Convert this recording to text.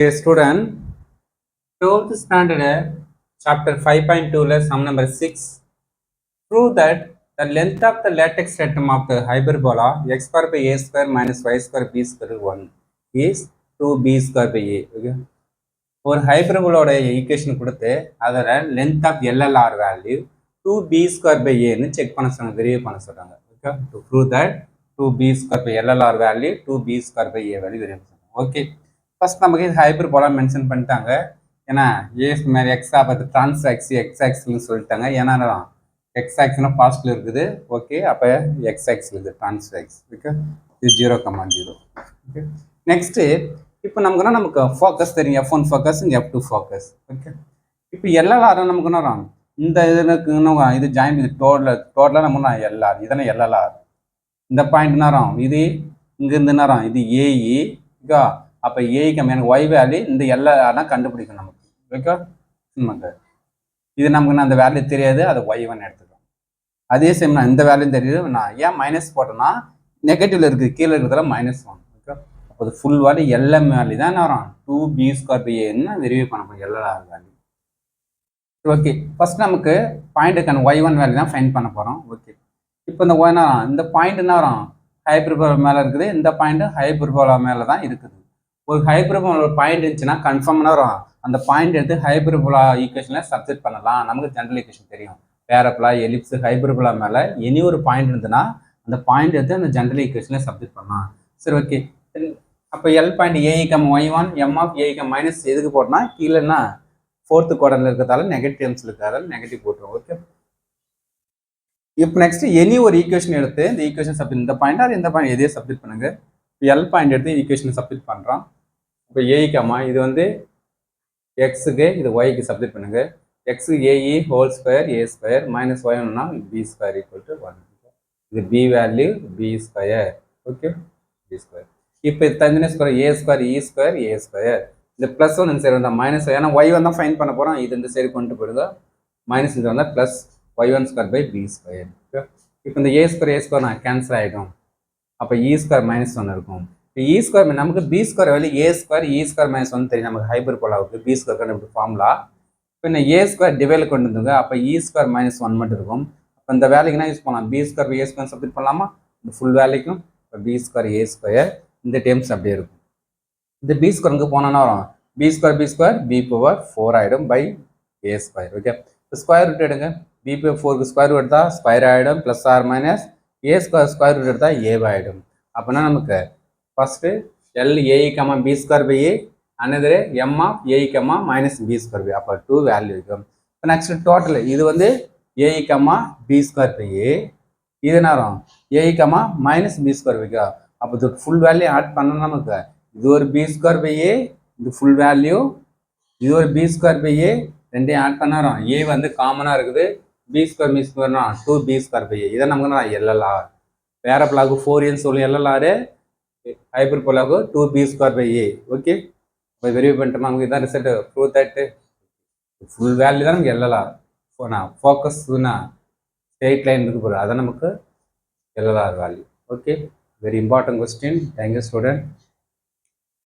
Dear student, 12th standard chapter 5.2 sum number 6. Prove that the length of the latex rectum of the hyperbola x square by a square minus y square b square 1 is 2b square by a. Okay. ஒரு ஹைபர்போலோட equation கொடுத்து அதோட length of LLR value 2b square by ஏன்னு check பண்ண சொன்னாங்க, verify பண்ண சொல்றாங்க. Okay, to prove that 2b square by LLR value 2b square by A value verify பண்ணணும். Okay, first நமக்கு ஹைபர்போலா மென்ஷன் பண்ணிட்டாங்க. ஏன்னா ஏஸ் மாதிரி எக்ஸா பார்த்து ட்ரான்ஸ் ஆக்சி எக்ஸ் ஆக்சில்னு சொல்லிட்டாங்க. ஏன்னா எக்ஸ் ஆக்ஸ்னா பாசிட்டிவ் இருக்குது. ஓகே, அப்போ எக்ஸ் ஆக்சில் இருக்குது ட்ரான்ஸ் ஆக்ஸ். ஓகே, இது 0,0. ஓகே, நெக்ஸ்ட்டு இப்போ நமக்கு ஃபோக்கஸ் தெரியும், F1 ஃபோக்கஸ் இங்கே F2 ஃபோக்கஸ். ஓகே, இப்போ எல்எல்ஆர் நமக்கு என்ன வரும், இந்த இதுக்கு இது ஜாயின் இது டோட்டலாக நம்ம எல்ஆர், இதனை எல்எல்ஆர். இந்த பாயிண்ட் நேரம் இது இங்கேருந்து நேரம் இது ஏஇ. ஓகே, அப்போ ஏஇக்கு எனக்கு ஒய் வேல்யூ இந்த எல்எல்ஆர்னா கண்டுபிடிக்கணும் நமக்கு. ஓகே, நமக்கு இது நமக்கு அந்த வேல்யூ தெரியாது, அது ஒய்1 எடுத்துக்கணும். அதே சேம் நான் இந்த வேல்யூ தெரியுது, நான் ஏன் மைனஸ் போட்டேன்னா நெகட்டிவ்ல இருக்குது, கீழே இருக்கிறதுல -1. ஓகே, அப்போ ஃபுல் வேல்யூ எல்எம் வேல்யூ தான் என்ன வரும், 2b ஸ்கொயர் பை ஏன்னு வெரிஃபை பண்ண போகிறோம் எல்எல்ஆர் வேல்யூ. ஓகே, ஃபர்ஸ்ட் நமக்கு பாயிண்ட்டுக்கான ஒய்1 வேல்யூ தான் ஃபைண்ட் பண்ண போகிறோம். ஓகே, இப்போ இந்த ஒய் இந்த பாயிண்ட் என்ன வரும், ஹைப்பர்போலா மேலே இருக்குது, இந்த பாயிண்ட் ஹைப்பர்போலா மேலே தான் இருக்குது. ஒரு ஹைப்பர்போலா பாயிண்ட் இருந்துச்சுன்னா கன்ஃபார்ம்னா வரும், அந்த பாயிண்ட் எடுத்து ஹைப்பர்போலா ஈக்குவேஷனில் சப்ஸ்டிட் பண்ணலாம். நமக்கு ஜெனரல் ஈக்குவேஷன் தெரியும், பேரபோலா எலிப்ஸ் ஹைப்பர்போலா மேலே எனி ஒரு பாயிண்ட் இருந்ததுன்னா அந்த பாயிண்ட் எடுத்து அந்த ஜெனரல் ஈக்குவேஷனில் சப்ஸ்டிட் பண்ணலாம். சரி, ஓகே, அப்போ l point a e y one m of AE minus எதுக்கு போட்டோம்னா கீழேன்னா ஃபோர்த்து குவார்டர்ல இருக்கிறதால நெகட்டிவ் டேர்ம்ஸ் இருக்கிறதால நெகட்டிவ் போட்டுருவோம். ஓகே, இப்போ நெக்ஸ்ட் எனி ஒரு ஈக்குவேஷன் எடுத்து இந்த ஈக்குவேஷன் சப்ஸ்டிட், இந்த பாயிண்ட் அது இந்த பாயிண்ட் எதையே சப்ஸ்டிட் பண்ணுங்க. எல் பாயிண்ட் எடுத்து ஈக்குவேஷன் சப்ஸ்டிட் பண்ணுறோம். இப்போ ஏஇ இது வந்து எக்ஸுக்கு, இது ஒய்க்கு சப்ஸ்டிட் பண்ணுங்க. X AE whole square A square minus ஒய்னா B square equal to 1. இது B value B square. Okay, B square. இப்போ இது தனித்தனி ஸ்கொயர் ஏ ஸ்கொயர் இ ஸ்கொயர் ஏ ஸ்கொயர். இந்த ப்ளஸ் ஒன் இந்த சைடு வந்தால் மைனஸ், ஏன்னா ஒய்1 தான் ஃபைன் பண்ண போகிறோம், இது இந்த சைடு கொண்டு போயிடுங்க. மைனஸ் இது வந்தால் plus y one square by B square. Okay, இப்போ இந்த ஏ ஸ்கொயர் நான் கேன்சல் ஆகிடும். அப்போ இ ஸ்கொயர் -1 இருக்கும். இப்போ இ ஸ்கொயர் நமக்கு பி ஸ்கொயர் வேல்யூ ஏ ஸ்கொயர் இ ஸ்கொயர் -1 தெரியும் நமக்கு ஹைப்பர்போலாவுக்கு பி ஸ்கொயர் கண்டுபிடி ஃபார்முலா. இப்போ இந்த ஏ ஸ்கொயர் டிவைடில் கொண்டு வந்துங்க, அப்போ இ ஸ்கொயர் -1 மட்டும் இருக்கும். அப்போ இந்த வேல்யூக்குனா யூஸ் பண்ணலாம், பி ஸ்கொயர் ஏ ஸ்கொயர் சப்ஸ்டிட் பண்ணலாமா, இந்த ஃபுல் வேல்யூக்கும். இப்போ பி ஸ்கொயர் ஏ ஸ்கொயர் இந்த டேர்ம்ஸ் அப்படியே இருக்கும். இந்த பி ஸ்கொயருக்கு போனோன்னா வரும் பி ஸ்கொயர் பி பவர் 4 ஆகிடும் பை ஏ ஸ்கொயர். ஓகே, இப்போ ஸ்கொயர் ரூட் எடுங்க, பி பவர் 4க்கு ஸ்கொயர் ரூட் எடுத்தால் ஸ்கொயர் ஆகிடும், plus or minus A square root எடுத்தால் ஏவாகிடும். அப்படின்னா நமக்கு first L AE B square by A another M of AE minus B square by, அப்போ 2 வேல்யூ இருக்கும். இப்போ நெக்ஸ்ட் டோட்டல் இது வந்து AE B square by A, இது நேரம் ஏஇ மைனஸ் பி ஸ்கொயர் பைக்கா. அப்போ இது ஃபுல் வேல்யூ ஆட் பண்ணணும் நமக்கு. இது ஒரு பி ஸ்கொயர் பை ஏ, இது ஃபுல் வேல்யூ, இது ஒரு பி ஸ்கொயர் பை ஏ, ரெண்டையும் ஆட் பண்ணாரோம். ஏ வந்து காமனாக இருக்குது, பி ஸ்கொயர்னா 2b ஸ்கொயர் பை ஏ. இதை நமக்கு நான் எல்எல்ஆர் பேரபோலாவுக்கு 4 சொல்லி எல்எல்ஆர், ஹைப்பர்போலாவுக்கு 2b square by a. Okay, இப்போ வெரிஃபை பண்ணிட்டோம், நமக்கு இதான் result. Prove that full value தான் நமக்கு எல்எல்ஆர். ஃபோக்கஸ்னா ஸ்ட்ரெயிட் லைன் இருக்கு போகிற, அதை நமக்கு LLR value. Okay, very important question. Thank you, student.